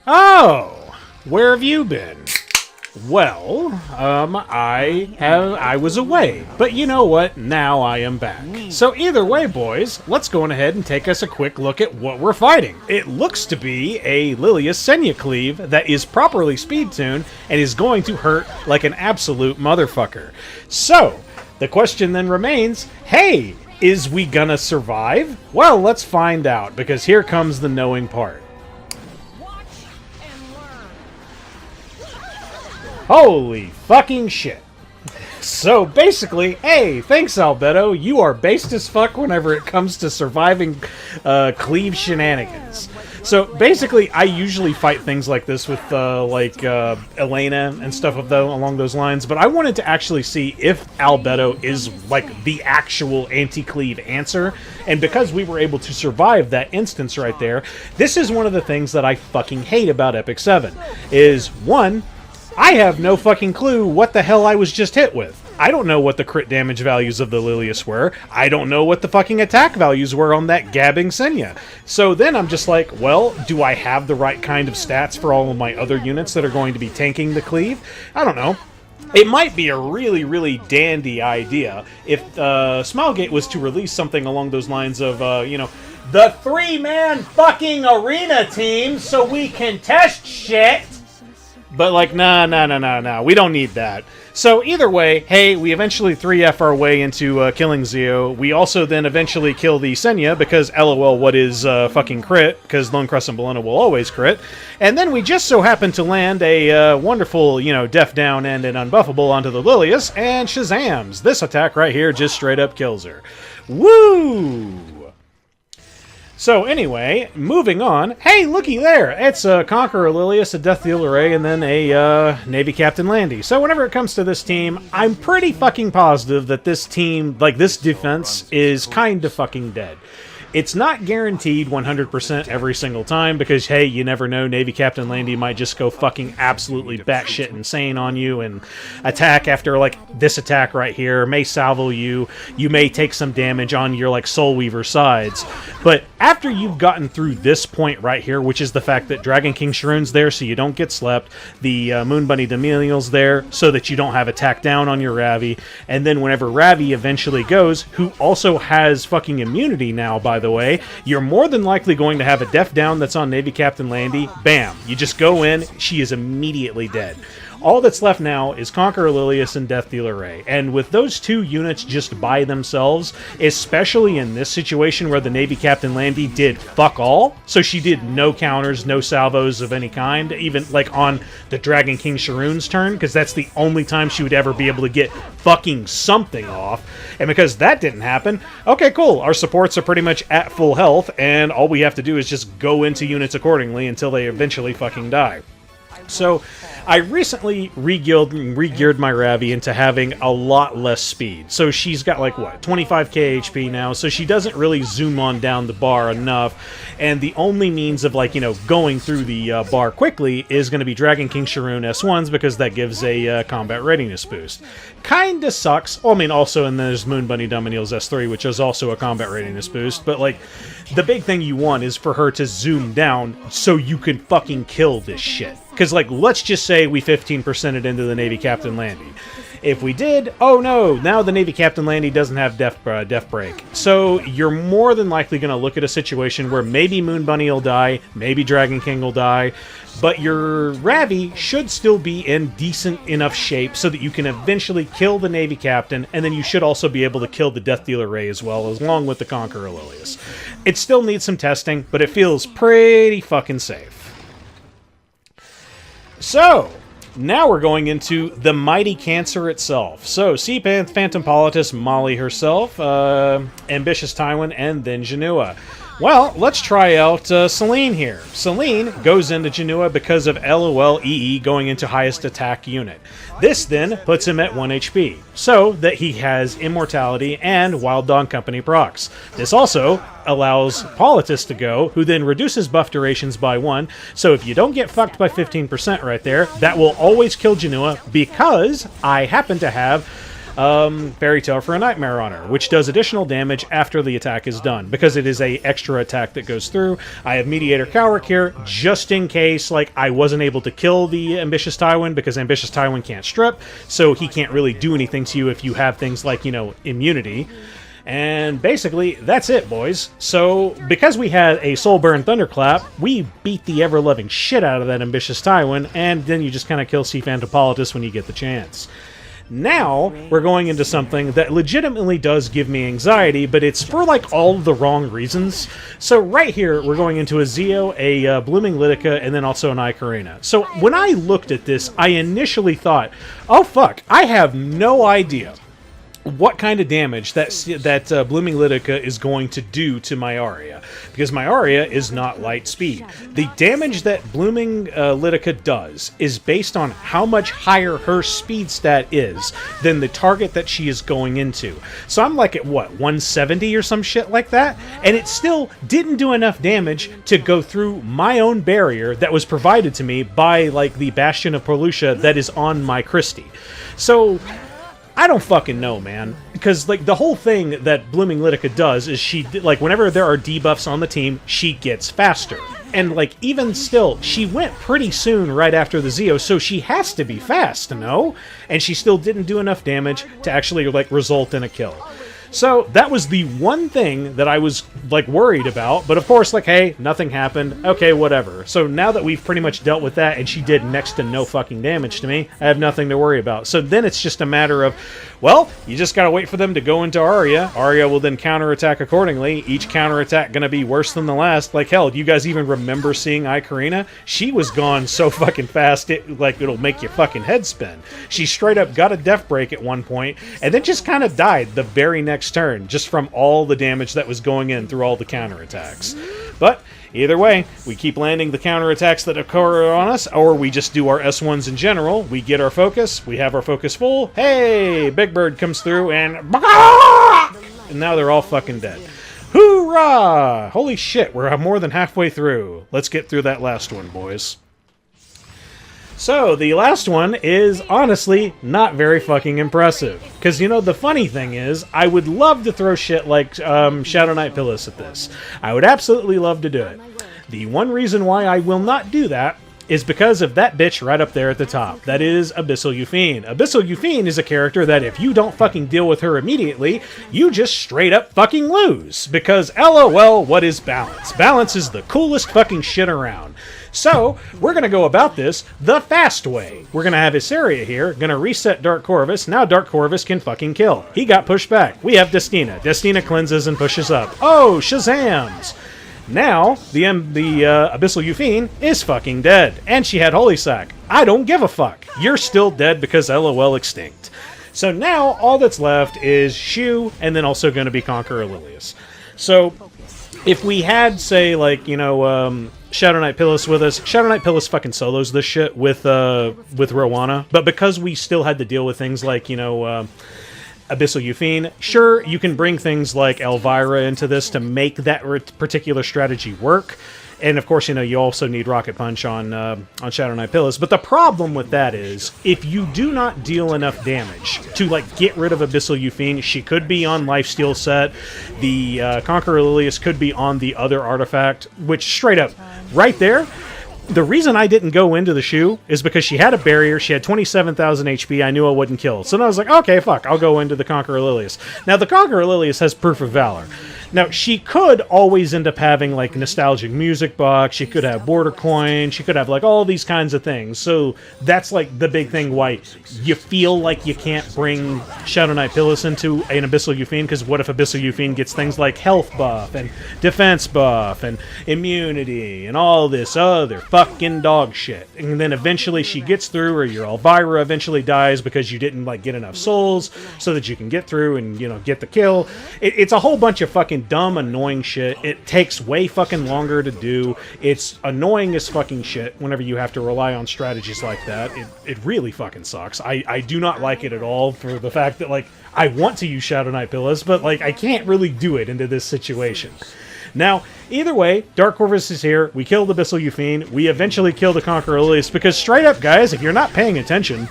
Oh, where have you been? Well, I was away, but you know what? Now I am back. So either way, boys, let's go on ahead and take us a quick look at what we're fighting. It looks to be a Lilias Senya cleave that is properly speed-tuned and is going to hurt like an absolute motherfucker. So, the question then remains, hey, is we gonna survive? Well, let's find out, because here comes the knowing part. Holy fucking shit. So basically, hey, thanks Albedo, you are based as fuck whenever it comes to surviving cleave shenanigans. So basically, I usually fight things like this with Elena and stuff along those lines, but I wanted to actually see if Albedo is like the actual anti-cleave answer, and because we were able to survive that instance right there, this is one of the things that I fucking hate about Epic 7, is one, I have no fucking clue what the hell I was just hit with. I don't know what the crit damage values of the Lilias were. I don't know what the fucking attack values were on that gabbing Senya. So then I'm just like, well, do I have the right kind of stats for all of my other units that are going to be tanking the cleave? I don't know. It might be a really, really dandy idea if Smilegate was to release something along those lines of, the 3-man fucking arena team so we can test shit. But like, nah, we don't need that. So either way, hey, we eventually 3F our way into killing Zio. We also then eventually kill the Senya, because LOL, what is fucking crit? Because Lone Crescent Bellona will always crit. And then we just so happen to land a wonderful, def down and an unbuffable onto the Lilias, and shazams! This attack right here just straight up kills her. Woo! So anyway, moving on. Hey, looky there! It's a Conqueror Lilias, a Death Dealer Ray, and then a Navy Captain Landy. So whenever it comes to this team, I'm pretty fucking positive that this team, like this defense, is kinda fucking dead. It's not guaranteed 100% every single time, because, hey, you never know, Navy Captain Landy might just go fucking absolutely batshit insane on you and attack after, like, this attack right here, may salvo you, you may take some damage on your, like, Soul Weaver sides. But after you've gotten through this point right here, which is the fact that Dragon King Sharun's there so you don't get slept, the Moon Bunny Dominiel's there so that you don't have attack down on your Ravi, and then whenever Ravi eventually goes, who also has fucking immunity now, by the way, you're more than likely going to have a def down that's on Navy Captain Landy. Bam! You just go in, she is immediately dead. All that's left now is Conqueror Lilias and Death Dealer Ray, and with those two units just by themselves, especially in this situation where the Navy Captain Landy did fuck all, so she did no counters, no salvos of any kind, even like on the Dragon King Sharun's turn, because that's the only time she would ever be able to get fucking something off, and because that didn't happen, okay, cool, our supports are pretty much at full health, and all we have to do is just go into units accordingly until they eventually fucking die. So, I recently re-geared my Ravi into having a lot less speed. So she's got like, what, 25k HP now, so she doesn't really zoom on down the bar enough, and the only means of, like, going through the bar quickly is going to be Dragon King Sharun S1s, because that gives a combat readiness boost. Kinda sucks. Well, I mean, also, and there's Moon Bunny Dominiel's S3, which is also a combat readiness boost, but, like, the big thing you want is for her to zoom down so you can fucking kill this shit. Because, like, let's just say we 15%ed into the Navy Captain Landy. If we did, oh no, now the Navy Captain Landy doesn't have Death Break. So you're more than likely going to look at a situation where maybe Moon Bunny will die, maybe Dragon King will die, but your Ravi should still be in decent enough shape so that you can eventually kill the Navy Captain, and then you should also be able to kill the Death Dealer Ray as well, along with the Conqueror Lilias. It still needs some testing, but it feels pretty fucking safe. So, now we're going into the mighty Cancer itself. So, Sea Phantom Politis, Molly herself, Ambitious Tywin, and then Jenua. Well, let's try out Celine here. Celine goes into Jenua because of LOL EE going into highest attack unit. This then puts him at 1 HP, so that he has Immortality and Wild Dog Company procs. This also allows Politis to go, who then reduces buff durations by 1, so if you don't get fucked by 15% right there, that will always kill Jenua, because I happen to have Fairy Tale for a Nightmare on her, which does additional damage after the attack is done, because it is a extra attack that goes through. I have Mediator Kawerik here, just in case, like, I wasn't able to kill the Ambitious Tywin, because Ambitious Tywin can't strip, so he can't really do anything to you if you have things like, you know, immunity. And basically, that's it, boys. So, because we had a Soulburn Thunderclap, we beat the ever-loving shit out of that Ambitious Tywin, and then you just kind of kill Sea Phantom Politis when you get the chance. Now, we're going into something that legitimately does give me anxiety, but it's for, like, all the wrong reasons. So right here, we're going into a Zeo, a Blooming Lidica, and then also an ae-KARINA. So when I looked at this, I initially thought, oh fuck, I have no idea what kind of damage that Blooming Lidica is going to do to my Aria, because my Aria is not light speed. The damage that Blooming Lidica does is based on how much higher her speed stat is than the target that she is going into. So I'm like at, what, 170 or some shit like that? And it still didn't do enough damage to go through my own barrier that was provided to me by, like, the Bastion of Pollutia that is on my Christy. So I don't fucking know, man. Because, like, the whole thing that Blooming Lidica does is she, like, whenever there are debuffs on the team, she gets faster. And, like, even still, she went pretty soon right after the Zeo, so she has to be fast, no? And she still didn't do enough damage to actually, like, result in a kill. So, that was the one thing that I was, like, worried about. But, of course, like, hey, nothing happened. Okay, whatever. So, now that we've pretty much dealt with that, and she did next to no fucking damage to me, I have nothing to worry about. So, then it's just a matter of, well, you just gotta wait for them to go into Aria. Aria will then counterattack accordingly. Each counterattack gonna be worse than the last. Like, hell, do you guys even remember seeing ae-KARINA? She was gone so fucking fast, it'll make your fucking head spin. She straight up got a death break at one point, and then just kind of died the very next turn, just from all the damage that was going in through all the counterattacks. But either way, we keep landing the counterattacks that occur on us, or we just do our S1s in general. We get our focus, we have our focus full. Hey, Big Bird comes through, and now they're all fucking dead. Hoorah! Holy shit, we're more than halfway through. Let's get through that last one, boys. So, the last one is, honestly, not very fucking impressive. Because, you know, the funny thing is, I would love to throw shit like Shadow Knight Pilis at this. I would absolutely love to do it. The one reason why I will not do that is because of that bitch right up there at the top. That is Abyssal Yufine. Abyssal Yufine is a character that if you don't fucking deal with her immediately, you just straight up fucking lose. Because, LOL, what is balance? Balance is the coolest fucking shit around. So, we're going to go about this the fast way. We're going to have Iseria here, going to reset Dark Corvus. Now Dark Corvus can fucking kill. He got pushed back. We have Destina. Destina cleanses and pushes up. Oh, Shazams! Now, the Abyssal Yufine is fucking dead. And she had Holy Sack. I don't give a fuck. You're still dead because LOL extinct. So now, all that's left is Choux, and then also going to be Conqueror Lilias. So, if we had, say, like, you know, Shadow Knight Pilis with us, Shadow Knight Pilis fucking solos this shit with Roana, but because we still had to deal with things like, you know, Abyssal Yufine, sure, you can bring things like Elvira into this to make that particular strategy work. And of course, you know, you also need Rocket Punch on Shadow Knight Pilis. But the problem with that is, if you do not deal enough damage to, like, get rid of Abyssal Yufine, she could be on Lifesteal set. The Conqueror Lilias could be on the other artifact, which straight up, right there, the reason I didn't go into the Choux is because she had a barrier, she had 27,000 HP, I knew I wouldn't kill. So then I was like, okay, fuck, I'll go into the Conqueror Lilias. Now, the Conqueror Lilias has Proof of Valor. Now, she could always end up having, like, Nostalgic Music Box, she could have Border Coin, she could have, like, all these kinds of things. So that's, like, the big thing why you feel like you can't bring Shadow Knight Pilis into an Abyssal Yufine, because what if Abyssal Yufine gets things like health buff, and defense buff, and immunity, and all this other fucking dog shit. And then eventually she gets through, or your Elvira eventually dies because you didn't, like, get enough souls so that you can get through and, you know, get the kill. It's a whole bunch of fucking dumb, annoying shit. It takes way fucking longer to do. It's annoying as fucking shit whenever you have to rely on strategies like that. It really fucking sucks. I do not like it at all, for the fact that, like, I want to use Shadow Knight Pilis, but, like, I can't really do it into this situation. Now, either way, Dark Corvus is here. We kill the Abyssal Yufine. We eventually kill the Conqueror Lilias, because straight up, guys, if you're not paying attention,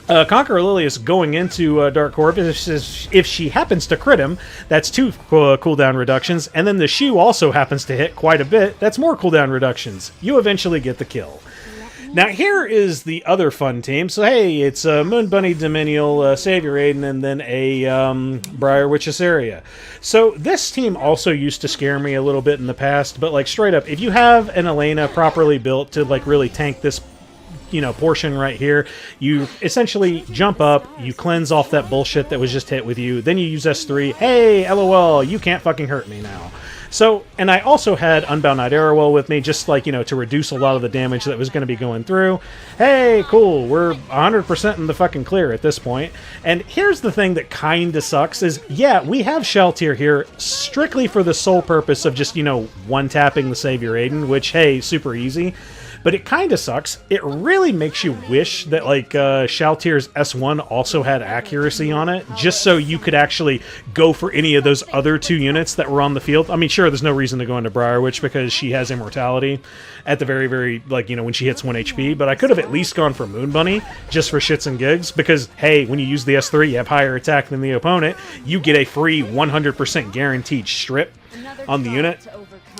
Conqueror Lilias going into Dark Corvus, if she happens to crit him, that's 2 cooldown reductions, and then the Choux also happens to hit quite a bit, that's more cooldown reductions. You eventually get the kill. Now here is the other fun team. So hey, it's Moon Bunny, Dominiel, Savior Aiden, and then a Briar Witch Iseria. So this team also used to scare me a little bit in the past, but like straight up, if you have an Elena properly built to like really tank this portion right here, you essentially jump up, you cleanse off that bullshit that was just hit with you, then you use S3, hey, LOL, you can't fucking hurt me now. So, and I also had Unbound Arrow with me, just like, to reduce a lot of the damage that was going to be going through. Hey, cool, we're 100% in the fucking clear at this point. And here's the thing that kinda sucks is, yeah, we have Shaltir here strictly for the sole purpose of just, one-tapping the Savior Aiden, which, hey, super easy. But it kind of sucks. It really makes you wish that, like, Shaltir's S1 also had accuracy on it, just so you could actually go for any of those other 2 units that were on the field. I mean, sure, there's no reason to go into Briar Witch because she has immortality at the very, very, like, when she hits 1 HP, but I could have at least gone for Moon Bunny, just for shits and gigs, because, hey, when you use the S3, you have higher attack than the opponent, you get a free 100% guaranteed strip on the unit.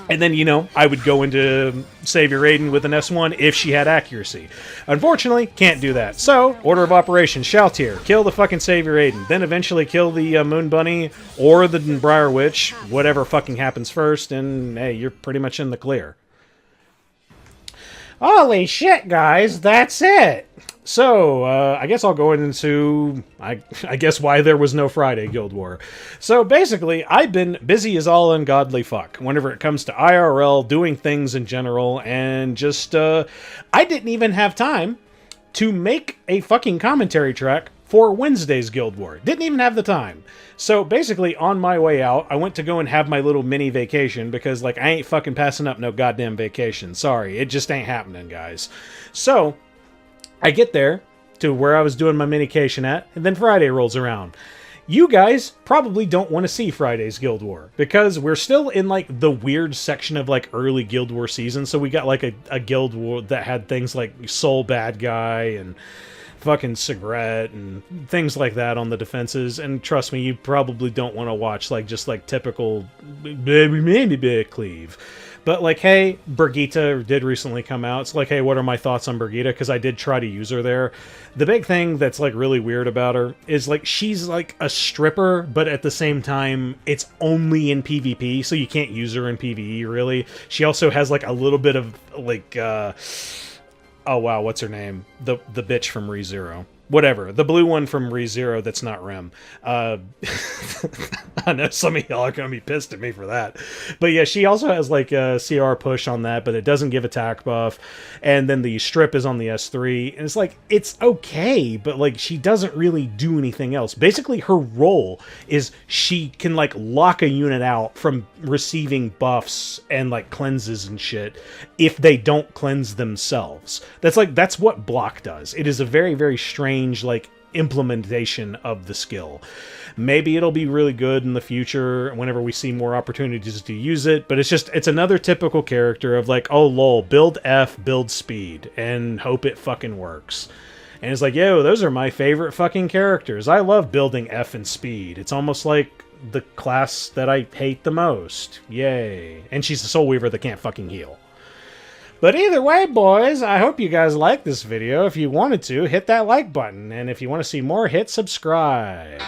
And then, I would go into Savior Aiden with an S1 if she had accuracy. Unfortunately, can't do that. So, order of operations, Shaltir, kill the fucking Savior Aiden, then eventually kill the Moon Bunny or the Briar Witch, whatever fucking happens first, and hey, you're pretty much in the clear. Holy shit, guys, that's it! So, I guess I'll go into, I guess, why there was no Friday Guild War. So, basically, I've been busy as all ungodly fuck whenever it comes to IRL, doing things in general, and just, I didn't even have time to make a fucking commentary track for Wednesday's Guild War. Didn't even have the time. So, basically, on my way out, I went to go and have my little mini vacation, because, like, I ain't fucking passing up no goddamn vacation. Sorry, it just ain't happening, guys. So, I get there to where I was doing my minication at, and then Friday rolls around. You guys probably don't want to see Friday's Guild War, because we're still in, like, the weird section of, like, early Guild War season, so we got, like, a Guild War that had things like Soul Bad Guy and fucking Cigarette and things like that on the defenses, and trust me, you probably don't want to watch, like, just, like, typical maybe cleave. But, like, hey, Brigitte did recently come out. It's like, hey, what are my thoughts on Brigitte? Because I did try to use her there. The big thing that's, like, really weird about her is, like, she's, like, a stripper, but at the same time, it's only in PvP, so you can't use her in PvE, really. She also has, like, a little bit of, like, oh, wow, what's her name? The bitch from ReZero. Whatever. The blue one from ReZero that's not Rem. I know some of y'all are going to be pissed at me for that. But yeah, she also has like a CR push on that, but it doesn't give attack buff. And then the strip is on the S3. And it's like, it's okay, but like she doesn't really do anything else. Basically, her role is she can like lock a unit out from receiving buffs and like cleanses and shit if they don't cleanse themselves. That's what block does. It is a very, very strange like implementation of the skill. Maybe it'll be really good in the future whenever we see more opportunities to use it, but it's another typical character of like, oh lol, build F, build speed, and hope it fucking works. And it's like, yo, those are my favorite fucking characters. I love building F and speed. It's almost like the class that I hate the most. Yay. And she's a Soul Weaver that can't fucking heal. But either way, boys, I hope you guys liked this video. If you wanted to, hit that like button. And if you want to see more, hit subscribe.